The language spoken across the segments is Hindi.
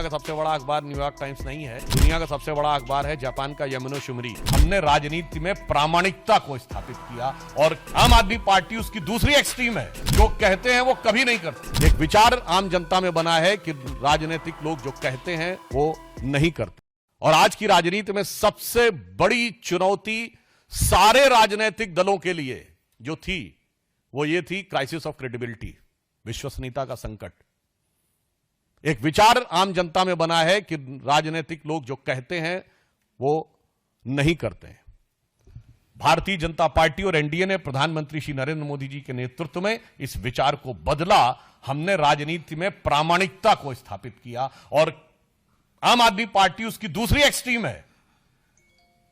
दुनिया का सबसे बड़ा अखबार न्यूयॉर्क टाइम्स नहीं है, दुनिया का सबसे बड़ा अखबार है जापान का यमुनो शिमरी। हमने राजनीति में प्रामाणिकता को स्थापित किया और आम आदमी पार्टी उसकी दूसरी एक्सट्रीम है। जो कहते हैं वो कभी नहीं करते। एक विचार आम जनता में बना है कि राजनीतिक लोग जो कहते हैं वो नहीं करते। और आज की राजनीति में सबसे बड़ी चुनौती सारे राजनीतिक दलों के लिए जो थी वो ये थी क्राइसिस ऑफ क्रेडिबिलिटी, विश्वसनीयता का संकट। एक विचार आम जनता में बना है कि राजनीतिक लोग जो कहते हैं वो नहीं करते हैं। भारतीय जनता पार्टी और एनडीए ने प्रधानमंत्री श्री नरेंद्र मोदी जी के नेतृत्व में इस विचार को बदला। हमने राजनीति में प्रामाणिकता को स्थापित किया और आम आदमी पार्टी उसकी दूसरी एक्सट्रीम है।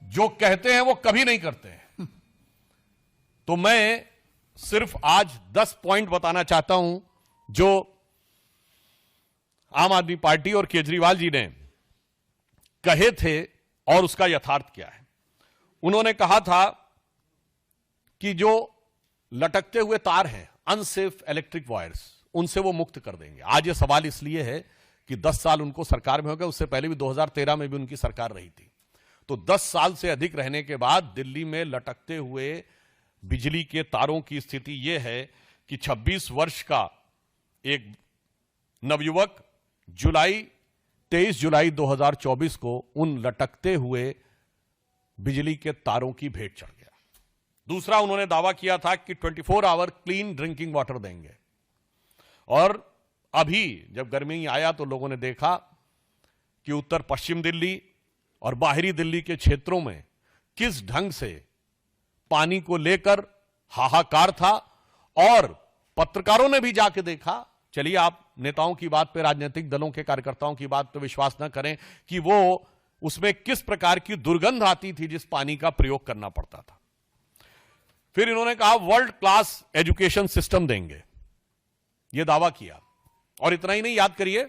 जो कहते हैं वो कभी नहीं करते हैं। तो मैं सिर्फ आज 10 पॉइंट बताना चाहता हूं जो आम आदमी पार्टी और केजरीवाल जी ने कहे थे और उसका यथार्थ क्या है। उन्होंने कहा था कि जो लटकते हुए तार हैं, अनसेफ इलेक्ट्रिक वायर्स, उनसे वो मुक्त कर देंगे। आज ये सवाल इसलिए है कि 10 साल उनको सरकार में हो गए, उससे पहले भी 2013 में भी उनकी सरकार रही थी। तो 10 साल से अधिक रहने के बाद दिल्ली में लटकते हुए बिजली के तारों की स्थिति यह है कि 26 वर्ष का एक नवयुवक 23 जुलाई 2024 को उन लटकते हुए बिजली के तारों की भेंट चढ़ गया। दूसरा, उन्होंने दावा किया था कि 24 आवर क्लीन ड्रिंकिंग वाटर देंगे। और अभी जब गर्मी आया तो लोगों ने देखा कि उत्तर पश्चिम दिल्ली और बाहरी दिल्ली के क्षेत्रों में किस ढंग से पानी को लेकर हाहाकार था। और पत्रकारों ने भी जाके देखा। चलिए, आप नेताओं की बात पे, राजनीतिक दलों के कार्यकर्ताओं की बात पे विश्वास न करें कि वो उसमें किस प्रकार की दुर्गंध आती थी जिस पानी का प्रयोग करना पड़ता था। फिर इन्होंने कहा वर्ल्ड क्लास एजुकेशन सिस्टम देंगे, यह दावा किया। और इतना ही नहीं, याद करिए,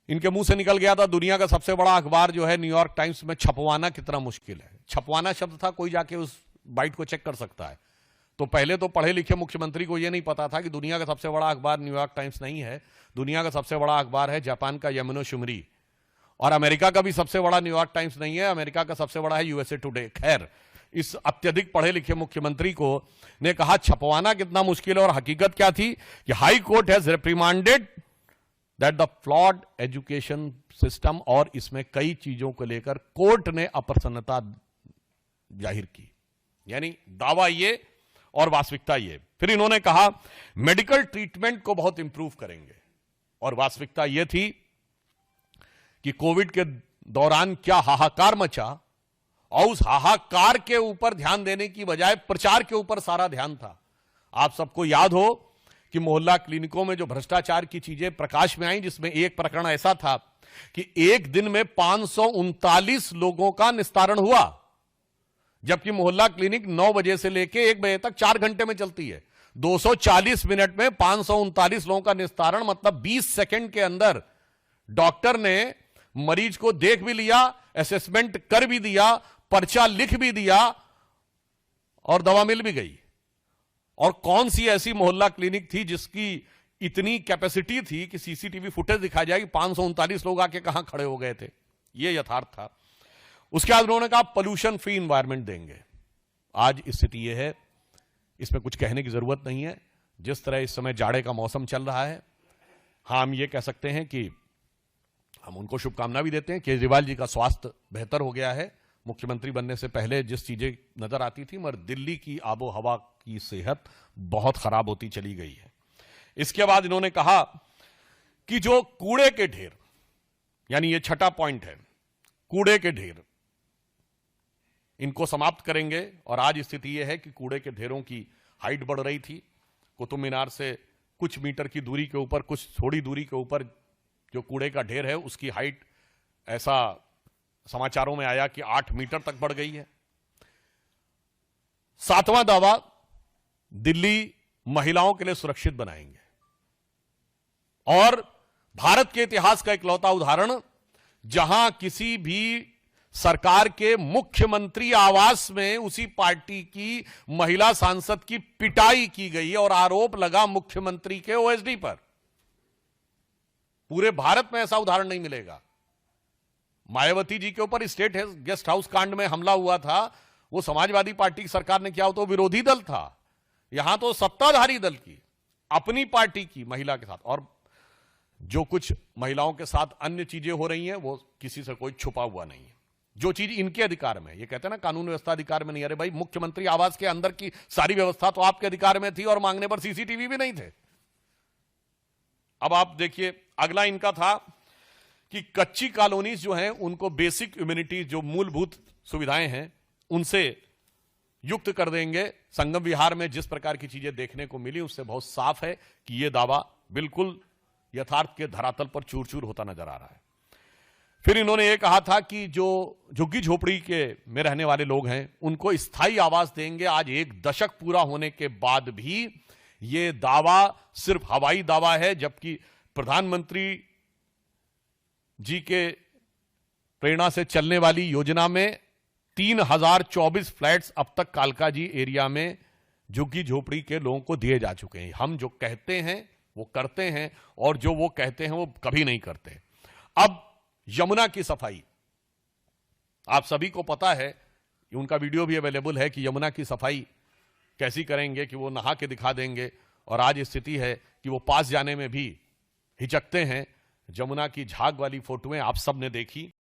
इनके मुंह से निकल गया था दुनिया का सबसे बड़ा अखबार जो है न्यूयॉर्क टाइम्स में छपवाना कितना मुश्किल है। छपवाना शब्द था, कोई जाके उस बाइट को चेक कर सकता है। तो पहले तो पढ़े लिखे मुख्यमंत्री को यह नहीं पता था कि दुनिया का सबसे बड़ा अखबार न्यूयॉर्क टाइम्स नहीं है, दुनिया का सबसे बड़ा अखबार है जापान का यमुनो शिमरी। और अमेरिका का भी सबसे बड़ा न्यूयॉर्क टाइम्स नहीं है, अमेरिका का सबसे बड़ा है यूएसए टुडे। खैर, इस अत्यधिक पढ़े लिखे मुख्यमंत्री को ने कहा छपवाना कितना मुश्किल है। और हकीकत क्या थी कि high court has reprimanded that the flawed education system, और इसमें कई चीजों को लेकर कोर्ट ने अप्रसन्नता जाहिर की। यानी दावा ये और वास्तविकता ये। फिर इन्होंने कहा मेडिकल ट्रीटमेंट को बहुत इंप्रूव करेंगे, और वास्तविकता यह थी कि कोविड के दौरान क्या हाहाकार मचा, और उस हाहाकार के ऊपर ध्यान देने की बजाय प्रचार के ऊपर सारा ध्यान था। आप सबको याद हो कि मोहल्ला क्लिनिकों में जो भ्रष्टाचार की चीजें प्रकाश में आई, जिसमें एक प्रकरण ऐसा था कि एक दिन में 539 लोगों का निस्तारण हुआ, जबकि मोहल्ला क्लिनिक 9 बजे से लेकर 1 बजे तक 4 घंटे में चलती है। 240 मिनट में 539 लोगों का निस्तारण, मतलब 20 सेकंड के अंदर डॉक्टर ने मरीज को देख भी लिया, असेसमेंट कर भी दिया, पर्चा लिख भी दिया और दवा मिल भी गई। और कौन सी ऐसी मोहल्ला क्लिनिक थी जिसकी इतनी कैपेसिटी थी कि सीसीटीवी फुटेज दिखा जाए कि 539 लोग आके कहां खड़े हो गए थे। यह यथार्थ था। उसके बाद उन्होंने कहा पोल्यूशन फ्री एनवायरनमेंट देंगे। आज स्थिति यह है, इसमें कुछ कहने की जरूरत नहीं है। जिस तरह इस समय जाड़े का मौसम चल रहा है, हाँ, हम ये कह सकते हैं कि हम उनको शुभकामना भी देते हैं। केजरीवाल जी का स्वास्थ्य बेहतर हो गया है। मुख्यमंत्री बनने से पहले जिस चीजें नजर आती थी, मगर दिल्ली की आबो हवा की सेहत बहुत खराब होती चली गई है। इसके बाद इन्होंने कहा कि जो कूड़े के ढेर, यानी ये छठा पॉइंट है, कूड़े के ढेर, इनको समाप्त करेंगे। और आज स्थिति यह है कि कूड़े के ढेरों की हाइट बढ़ रही थी। कुतुब मीनार से कुछ मीटर की दूरी के ऊपर, कुछ थोड़ी दूरी के ऊपर जो कूड़े का ढेर है, उसकी हाइट ऐसा समाचारों में आया कि 8 मीटर तक बढ़ गई है। 7वां दावा, दिल्ली महिलाओं के लिए सुरक्षित बनाएंगे। और भारत के इतिहास का इकलौता उदाहरण, जहां किसी भी सरकार के मुख्यमंत्री आवास में उसी पार्टी की महिला सांसद की पिटाई की गई और आरोप लगा मुख्यमंत्री के ओएसडी पर। पूरे भारत में ऐसा उदाहरण नहीं मिलेगा। मायावती जी के ऊपर स्टेट गेस्ट हाउस कांड में हमला हुआ था, वो समाजवादी पार्टी की सरकार ने किया, तो विरोधी दल था। यहां तो सत्ताधारी दल की, अपनी पार्टी की महिला के साथ, और जो कुछ महिलाओं के साथ अन्य चीजें हो रही हैं वो किसी से कोई छुपा हुआ नहीं है। जो चीज इनके अधिकार में, ये कहते हैं ना कानून व्यवस्था अधिकार में नहीं, अरे भाई मुख्यमंत्री आवास के अंदर की सारी व्यवस्था तो आपके अधिकार में थी और मांगने पर सीसीटीवी भी नहीं थे। अब आप देखिए, अगला इनका था कि कच्ची कॉलोनीज जो हैं उनको बेसिक इम्यूनिटी, जो मूलभूत सुविधाएं हैं, उनसे युक्त कर देंगे। संगम विहार में जिस प्रकार की चीजें देखने को मिली उससे बहुत साफ है कि यह दावा बिल्कुल यथार्थ के धरातल पर चूर चूर होता नजर आ रहा है। फिर इन्होंने यह कहा था कि जो झुग्गी झोपड़ी के में रहने वाले लोग हैं उनको स्थायी आवास देंगे। आज 1 दशक पूरा होने के बाद भी यह दावा सिर्फ हवाई दावा है, जबकि प्रधानमंत्री जी के प्रेरणा से चलने वाली योजना में 3024 फ्लैट्स अब तक कालकाजी एरिया में झुग्गी झोपड़ी के लोगों को दिए जा चुके हैं। हम जो कहते हैं वो करते हैं, और जो वो कहते हैं वो कभी नहीं करते। अब यमुना की सफाई, आप सभी को पता है, उनका वीडियो भी अवेलेबल है कि यमुना की सफाई कैसी करेंगे, कि वो नहा के दिखा देंगे। और आज स्थिति है कि वो पास जाने में भी हिचकते हैं। जमुना की झाग वाली फोटोएं आप सब ने देखी।